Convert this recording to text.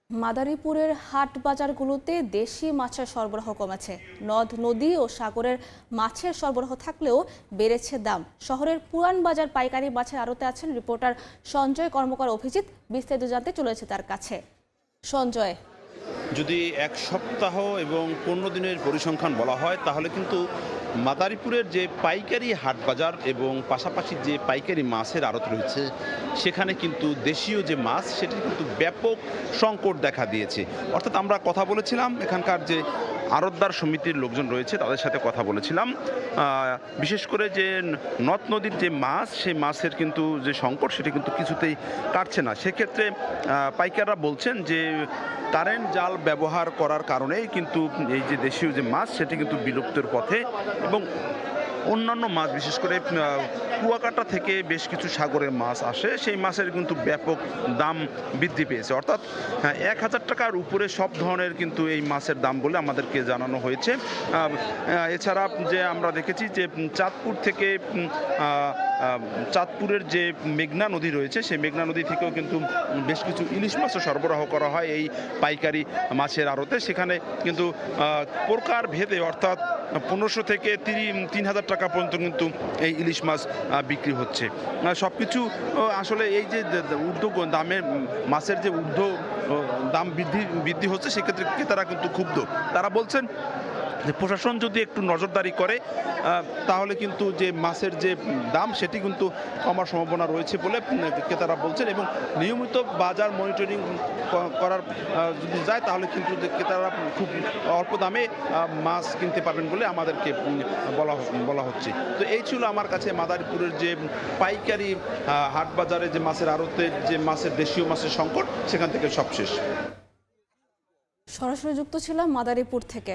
মাদারীপুরের হাট বাজারগুলোতে দেশি মাছের সরবরাহ কমেছে। নদ নদী ও সাগরের মাছের সরবরাহ থাকলেও বেড়েছে দাম। শহরের পুরান বাজার পাইকারি মাছের আড়তে আছেন রিপোর্টার সঞ্জয় কর্মকার অভিজিৎ। বিস্তারিত জানতে চলেছে তার কাছে। সঞ্জয়, যদি এক সপ্তাহ এবং 15 দিনের পরিসংখ্যান বলা হয় তাহলে কিন্তু মাদারীপুরের যে পাইকারি হাট বাজার এবং পাশাপাশি যে পাইকারি মাছের আড়ত রয়েছে সেখানে কিন্তু দেশীয় যে মাছ সেটির কিন্তু ব্যাপক সংকট দেখা দিয়েছে। অর্থাৎ আমরা কথা বলেছিলাম এখানকার যে আড়তদার সমিতির লোকজন রয়েছে তাদের সাথে কথা বলেছিলাম, বিশেষ করে যে নদ নদীর যে মাছ সেই মাছের কিন্তু যে সংকট সেটি কিন্তু কিছুতেই কাটছে না। সেক্ষেত্রে পাইকাররা বলছেন যে কারেন্ট জাল ব্যবহার করার কারণেই কিন্তু এই যে দেশীয় যে মাছ সেটি কিন্তু বিলুপ্তের পথে এবং অন্যান্য মাছ বিশেষ করে কুয়াকাটা থেকে বেশ কিছু সাগরের মাছ আসে, সেই মাছের কিন্তু ব্যাপক দাম বৃদ্ধি পেয়েছে। অর্থাৎ 1000 টাকার উপরে সব ধরনের কিন্তু এই মাছের দাম বলে আমাদেরকে জানানো হয়েছে। এছাড়া যে আমরা দেখেছি যে চাঁদপুর থেকে চাঁদপুরের যে মেঘনা নদী রয়েছে সেই মেঘনা নদী থেকেও কিন্তু বেশ কিছু ইলিশ মাছও সরবরাহ করা হয় এই পাইকারি মাছের আড়তে। সেখানে কিন্তু প্রকার ভেদে অর্থাৎ 1500 থেকে 3000 টাকা পর্যন্ত কিন্তু এই ইলিশ মাছ বিক্রি হচ্ছে। সব কিছু আসলে এই যে ঊর্ধ্ব দামের মাছের যে ঊর্ধ্ব দাম বৃদ্ধি হচ্ছে সেক্ষেত্রে ক্রেতারা কিন্তু ক্ষুব্ধ। তারা বলছেন যে প্রশাসন যদি একটু নজরদারি করে তাহলে কিন্তু যে মাছের যে দাম সেটি কিন্তু কমার সম্ভাবনা রয়েছে বলে ক্রেতারা বলছেন এবং নিয়মিত বাজার মনিটরিং করার যদি যায় তাহলে কিন্তু ক্রেতারা খুব অল্প দামে মাছ কিনতে পারবেন বলে আমাদেরকে বলা হচ্ছে। তো এই ছিল আমার কাছে মাদারীপুরের যে পাইকারি হাট বাজারে যে মাছের আড়তে যে মাছের দেশীয় মাছের সংকট সেখান থেকে সবশেষ। সরাসরি যুক্ত ছিলাম মাদারীপুর থেকে।